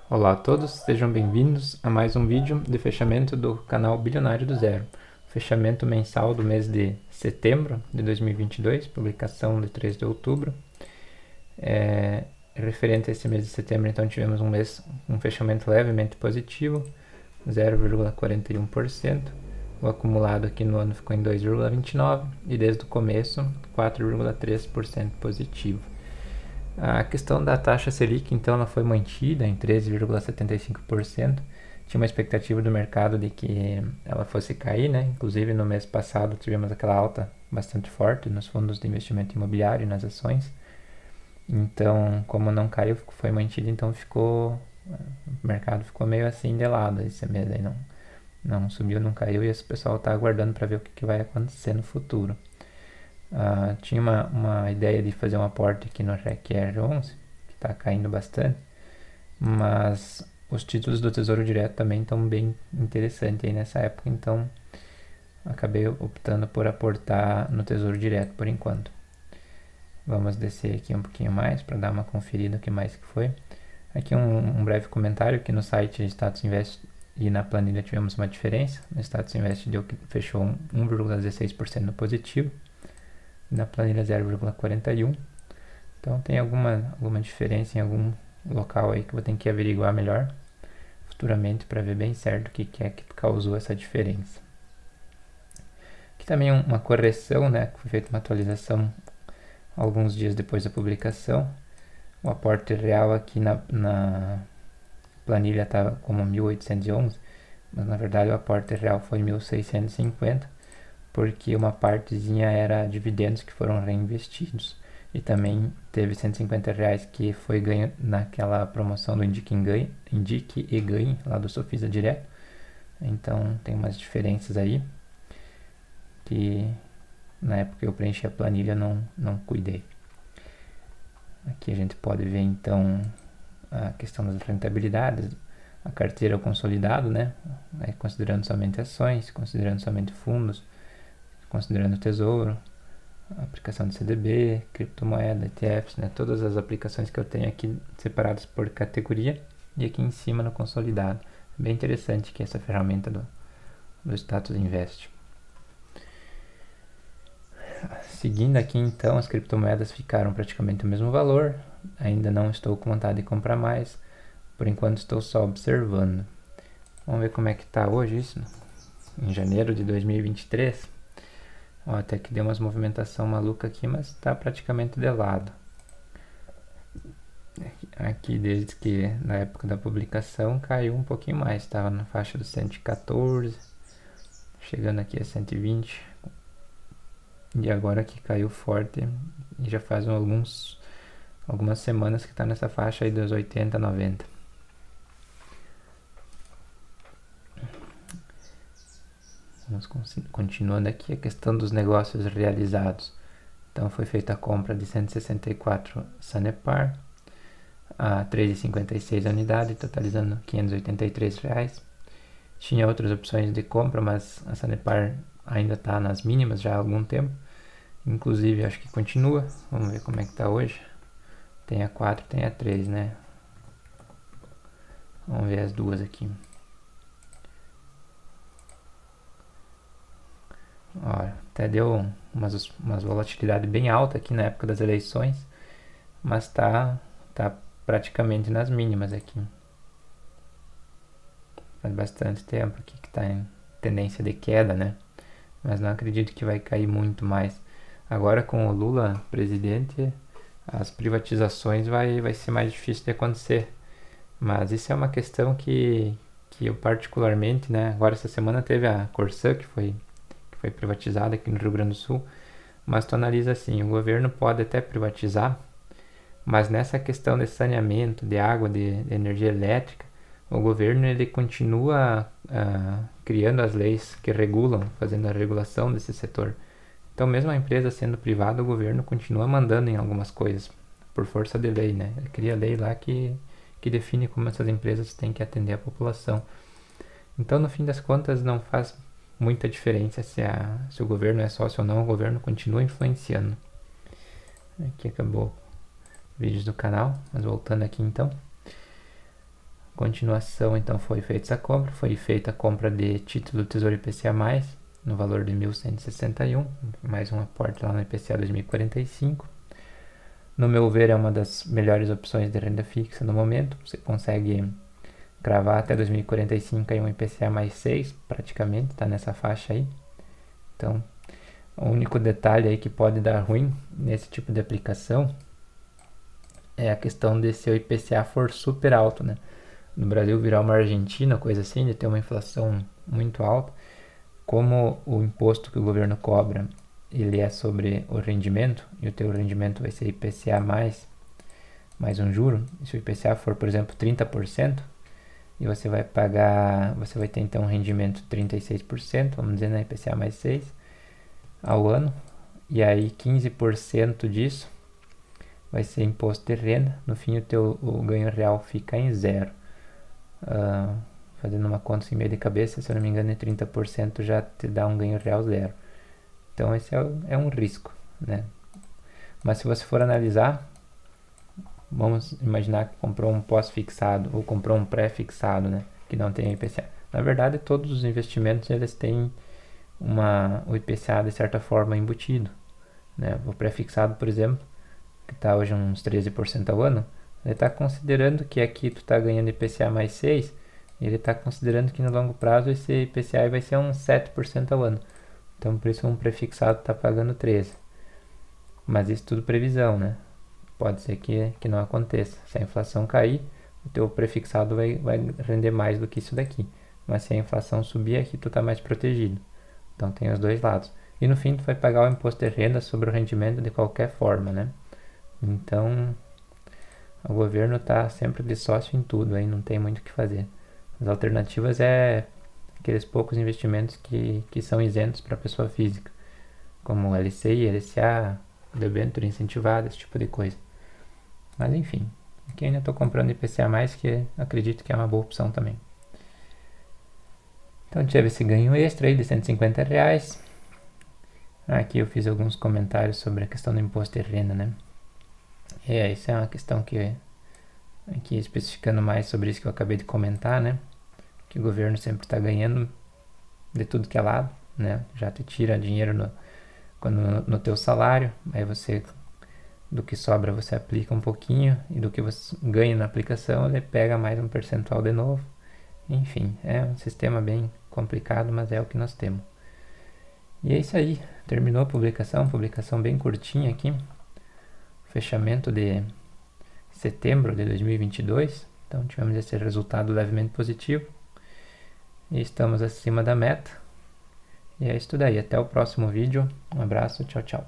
Olá a todos, sejam bem-vindos a mais um vídeo de fechamento do canal Bilionário do Zero. Fechamento mensal do mês de setembro de 2022, publicação de 3 de outubro. Referente a esse mês de setembro, então tivemos um fechamento levemente positivo, 0,41%. O acumulado aqui no ano ficou em 2,29% e desde o começo 4,3% positivo. A questão da taxa Selic, então, ela foi mantida em 13,75%. Tinha uma expectativa do mercado de que ela fosse cair, né? Inclusive, no mês passado, tivemos aquela alta bastante forte nos fundos de investimento imobiliário e nas ações. Então, como não caiu, foi mantida, então o mercado ficou meio assim de lado esse mês aí. Não subiu, não caiu e esse pessoal está aguardando para ver o que vai acontecer no futuro. Tinha uma ideia de fazer um aporte aqui no REC 11, que está caindo bastante, mas os títulos do Tesouro Direto também estão bem interessantes aí nessa época, então acabei optando por aportar no Tesouro Direto por enquanto. Vamos descer aqui um pouquinho mais para dar uma conferida o que mais que foi. Aqui um breve comentário que no site Status Invest e na planilha tivemos uma diferença. No Status Invest fechou 1,16% no positivo, na planilha 0,41. Então tem alguma diferença em algum local aí que eu vou ter que averiguar melhor futuramente para ver bem certo o que é que causou essa diferença. Aqui também uma correção, né, que foi feita uma atualização alguns dias depois da publicação. O aporte real aqui na planilha estava como 1.811, mas na verdade o aporte real foi 1.650, porque uma partezinha era dividendos que foram reinvestidos. E também teve R$150 que foi ganho naquela promoção do Indique e Ganhe, lá do Sofisa Direto. Então tem umas diferenças aí que na época que eu preenchi a planilha não cuidei. Aqui a gente pode ver então a questão das rentabilidades, a carteira consolidado, né? Considerando somente ações, considerando somente fundos, considerando tesouro, aplicação de CDB, criptomoeda, ETFs, né? Todas as aplicações que eu tenho aqui separadas por categoria e aqui em cima no consolidado. Bem interessante que essa ferramenta do Status Invest. Seguindo aqui então, as criptomoedas ficaram praticamente o mesmo valor. Ainda não estou com vontade de comprar mais. Por enquanto estou só observando. Vamos ver como é que está hoje isso, em janeiro de 2023. Até que deu umas movimentação maluca aqui, mas está praticamente de lado. Aqui desde que na época da publicação caiu um pouquinho mais, estava na faixa dos 114, chegando aqui a 120, e agora que caiu forte, e já faz algumas semanas que está nessa faixa aí dos 80, 90. Vamos continuando aqui a questão dos negócios realizados. Então foi feita a compra de 164 Sanepar a 3,56 a unidade, totalizando R$583. Tinha outras opções de compra, mas a Sanepar ainda está nas mínimas já há algum tempo. Inclusive acho que continua. Vamos ver como é que está hoje. Tem a 4, tem a 3, né? Vamos ver as duas aqui. Olha, até deu umas volatilidade bem alta aqui na época das eleições, mas tá praticamente nas mínimas aqui. Faz bastante tempo aqui que está em tendência de queda, né? Mas não acredito que vai cair muito mais. Agora com o Lula presidente, as privatizações vai ser mais difícil de acontecer. Mas isso é uma questão que eu particularmente, né? Agora essa semana teve a Corsã que foi privatizada aqui no Rio Grande do Sul. Mas tu analisa assim, o governo pode até privatizar, mas nessa questão de saneamento, de água, de energia elétrica, o governo ele continua criando as leis que regulam, fazendo a regulação desse setor. Então, mesmo a empresa sendo privada, o governo continua mandando em algumas coisas, por força de lei, né? Ele cria lei lá que define como essas empresas têm que atender a população. Então, no fim das contas, não faz muita diferença se o governo é sócio ou não, o governo continua influenciando. Aqui acabou vídeos do canal, mas voltando aqui então. Continuação, então, foi feita essa compra. Foi feita a compra de título do Tesouro IPCA+, no valor de 1.161, mais um aporte lá no IPCA 2045. No meu ver, é uma das melhores opções de renda fixa no momento. Você consegue cravar até 2045 aí um IPCA mais 6, praticamente, está nessa faixa aí. Então, o único detalhe aí que pode dar ruim nesse tipo de aplicação é a questão de se o IPCA for super alto, né? No Brasil virar uma Argentina, coisa assim, de ter uma inflação muito alta, como o imposto que o governo cobra, ele é sobre o rendimento, e o teu rendimento vai ser IPCA mais um juro. Se o IPCA for, por exemplo, 30%, e você vai pagar, você vai ter então um rendimento de 36%, vamos dizer, na IPCA mais 6 ao ano, e aí 15% disso vai ser imposto de renda. No fim, o ganho real fica em zero. Fazendo uma conta em meio de cabeça, se eu não me engano, 30% já te dá um ganho real zero. Então esse é um risco, né? Mas se você for analisar, vamos imaginar que comprou um pós-fixado ou comprou um pré-fixado, né? Que não tem IPCA. Na verdade, todos os investimentos eles têm o IPCA de certa forma embutido, né? O pré-fixado, por exemplo, que está hoje uns 13% ao ano, ele está considerando que aqui tu está ganhando IPCA mais 6, e ele está considerando que no longo prazo esse IPCA vai ser uns 7% ao ano. Então por isso um prefixado está pagando 13. Mas isso tudo previsão, né? Pode ser que não aconteça. Se a inflação cair, o teu prefixado vai render mais do que isso daqui. Mas se a inflação subir, aqui tu está mais protegido. Então tem os dois lados. E no fim tu vai pagar o imposto de renda sobre o rendimento de qualquer forma, né? Então o governo está sempre de sócio em tudo, aí não tem muito o que fazer. As alternativas é aqueles poucos investimentos que são isentos para pessoa física, como LCI, LCA, debênture incentivada, esse tipo de coisa. Mas enfim, aqui ainda estou comprando IPCA+, que acredito que é uma boa opção também. Então tive esse ganho extra aí de R$150. Aqui eu fiz alguns comentários sobre a questão do imposto de renda, né? Isso é uma questão que, aqui especificando mais sobre isso que eu acabei de comentar, né? Que o governo sempre está ganhando de tudo que é lado, né? Já te tira dinheiro no teu salário, aí você, do que sobra você aplica um pouquinho, e do que você ganha na aplicação ele pega mais um percentual de novo. Enfim, é um sistema bem complicado, mas é o que nós temos. E é isso aí, terminou a publicação bem curtinha aqui, fechamento de setembro de 2022, então tivemos esse resultado levemente positivo, e estamos acima da meta. E é isso daí, até o próximo vídeo, um abraço, tchau, tchau.